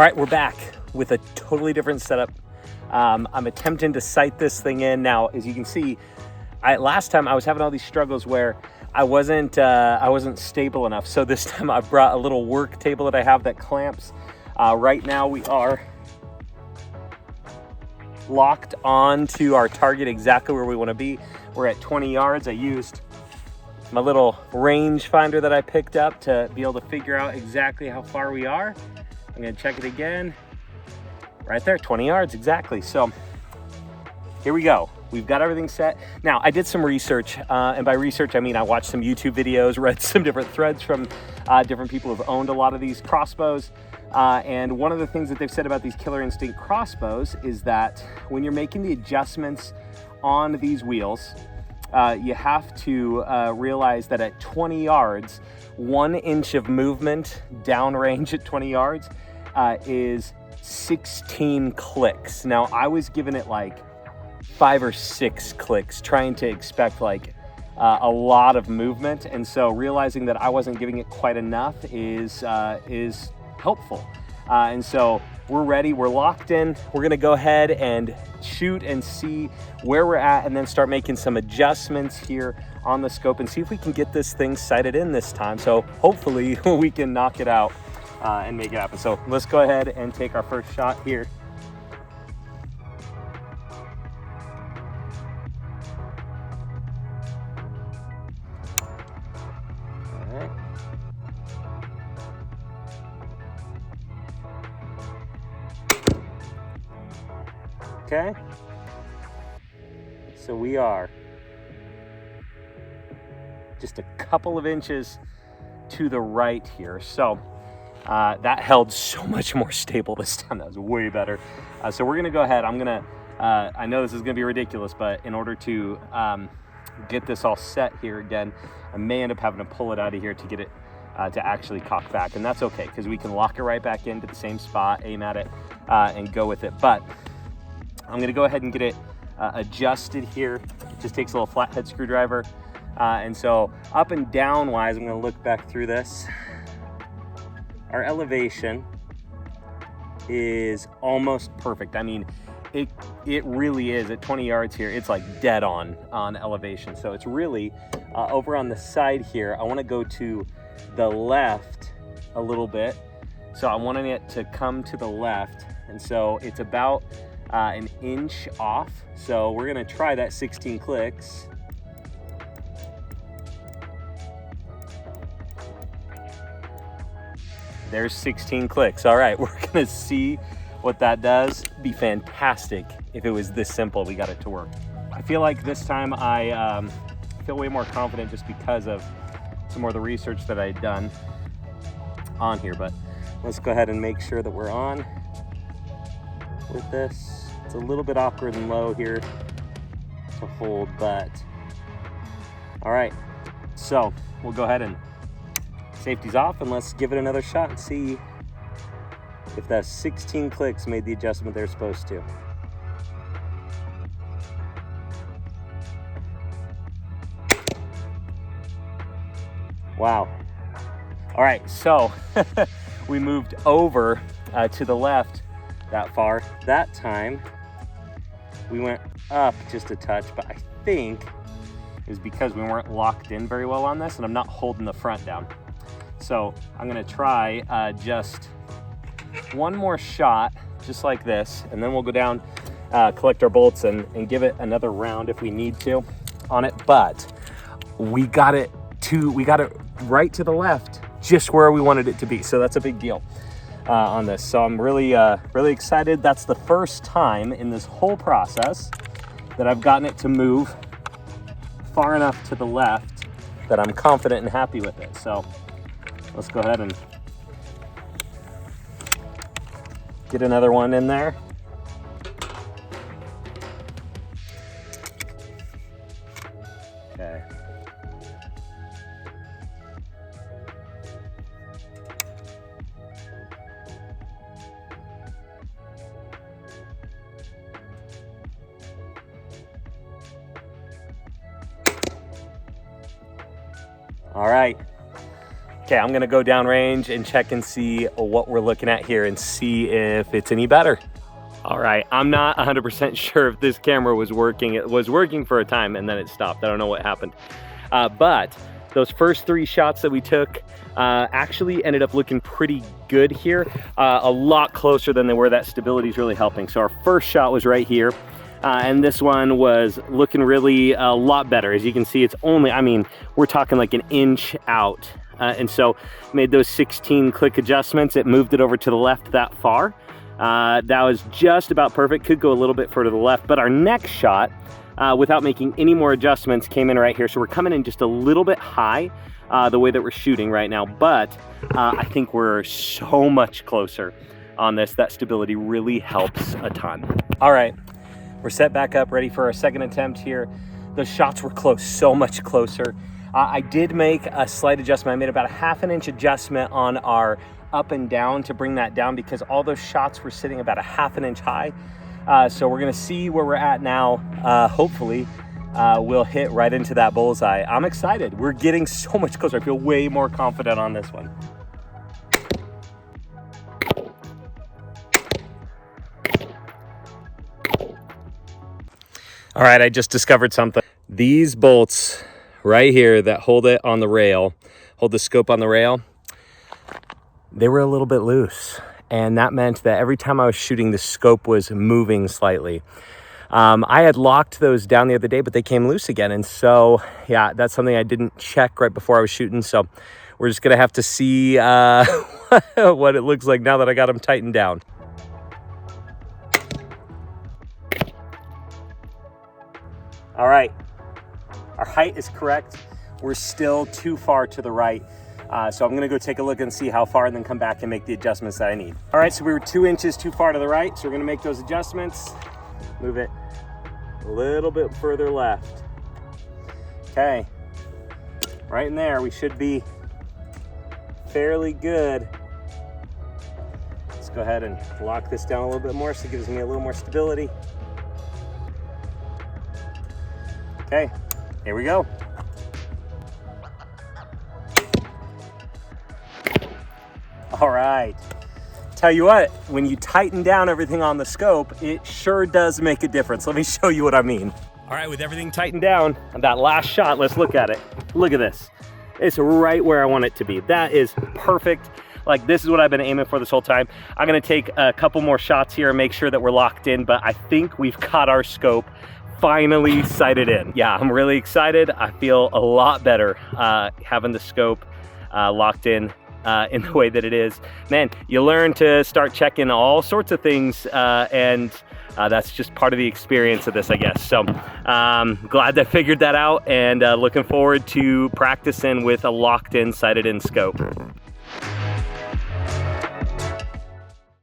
All right, we're back with a totally different setup. I'm attempting to sight this thing in. Now, as you can see, last time I was having all these struggles where I wasn't stable enough. So this time I brought a little work table that I have that clamps. Right now we are locked on to our target exactly where we want to be. We're at 20 yards. I used my little range finder that I picked up to be able to figure out exactly how far we are. I'm gonna check it again. Right there, 20 yards, exactly. So here we go. We've got everything set. Now, I did some research, and by research, I mean I watched some YouTube videos, read some different threads from different people who've owned a lot of these crossbows. And one of the things that they've said about these Killer Instinct crossbows is that when you're making the adjustments on these wheels, you have to realize that at 20 yards, 1 inch of movement downrange at 20 yards is 16 clicks. Now, I was giving it like 5 or 6 clicks, trying to expect like a lot of movement. And so realizing that I wasn't giving it quite enough is helpful. And so we're ready, we're locked in. We're gonna go ahead and shoot and see where we're at and then start making some adjustments here on the scope and see if we can get this thing sighted in this time. So hopefully we can knock it out and make it happen. So let's go ahead and take our first shot here. All right. Okay, so we are just a couple of inches to the right here. So that held so much more stable this time. That was way better. So we're gonna go ahead. I know this is gonna be ridiculous, but in order to get this all set here again, I may end up having to pull it out of here to get it to actually cock back. And that's okay, because we can lock it right back into the same spot, aim at it, and go with it. But I'm gonna go ahead and get it adjusted here. It just takes a little flathead screwdriver. And so up and down wise, I'm gonna look back through this. Our elevation is almost perfect. I mean, it really is at 20 yards here. It's like dead on elevation. So it's really over on the side here. I wanna go to the left a little bit. So I'm wanting it to come to the left. And so it's about an inch off. So we're gonna try that 16 clicks. There's 16 clicks. All right, we're gonna see what that does. It'd be fantastic if it was this simple. We got it to work. I feel like this time I feel way more confident just because of some more of the research that I had done on here, but let's go ahead and make sure that we're on with this. It's a little bit awkward and low here to hold, but all right. So we'll go ahead and safety's off and let's give it another shot and see if that 16 clicks made the adjustment they're supposed to. Wow. All right, so we moved over to the left that far. That time we went up just a touch, but I think it was because we weren't locked in very well on this and I'm not holding the front down. So I'm gonna try just one more shot, just like this, and then we'll go down, collect our bolts and give it another round if we need to on it. But we got it right to the left, just where we wanted it to be. So that's a big deal on this. So I'm really excited. That's the first time in this whole process that I've gotten it to move far enough to the left that I'm confident and happy with it. So let's go ahead and get another one in there. Okay. All right. Okay, I'm gonna go downrange and check and see what we're looking at here and see if it's any better. All right, I'm not 100% sure if this camera was working. It was working for a time and then it stopped. I don't know what happened. But those first 3 shots that we took actually ended up looking pretty good here. A lot closer than they were. That stability is really helping. So our first shot was right here. And this one was looking really a lot better. As you can see, it's only, I mean, we're talking like an inch out. And so made those 16 click adjustments. It moved it over to the left that far. That was just about perfect. Could go a little bit further to the left, but our next shot, without making any more adjustments, came in right here. So we're coming in just a little bit high, the way that we're shooting right now, but I think we're so much closer on this. That stability really helps a ton. All right, we're set back up, ready for our second attempt here. Those shots were close, so much closer. I did make a slight adjustment. I made about a 1/2 inch adjustment on our up and down to bring that down because all those shots were sitting about a 1/2 inch high. So we're gonna see where we're at now. Hopefully we'll hit right into that bullseye. I'm excited. We're getting so much closer. I feel way more confident on this one. All right, I just discovered something. These bolts right here that hold it on the rail, hold the scope on the rail, they were a little bit loose. And that meant that every time I was shooting, the scope was moving slightly. I had locked those down the other day, but they came loose again. And so, yeah, that's something I didn't check right before I was shooting. So we're just gonna have to see what it looks like now that I got them tightened down. All right, our height is correct. We're still too far to the right. So I'm gonna go take a look and see how far and then come back and make the adjustments that I need. All right, so we were 2 inches too far to the right. So we're gonna make those adjustments. Move it a little bit further left. Okay, right in there, we should be fairly good. Let's go ahead and lock this down a little bit more so it gives me a little more stability. Okay, here we go. All right, tell you what, when you tighten down everything on the scope, it sure does make a difference. Let me show you what I mean. All right, with everything tightened down, on that last shot, let's look at it. Look at this. It's right where I want it to be. That is perfect. Like, this is what I've been aiming for this whole time. I'm gonna take a couple more shots here and make sure that we're locked in, but I think we've got our scope finally sighted in. Yeah, I'm really excited. I feel a lot better having the scope locked in the way that it is. Man, you learn to start checking all sorts of things and that's just part of the experience of this, I guess. So glad I figured that out and looking forward to practicing with a locked in, sighted in scope.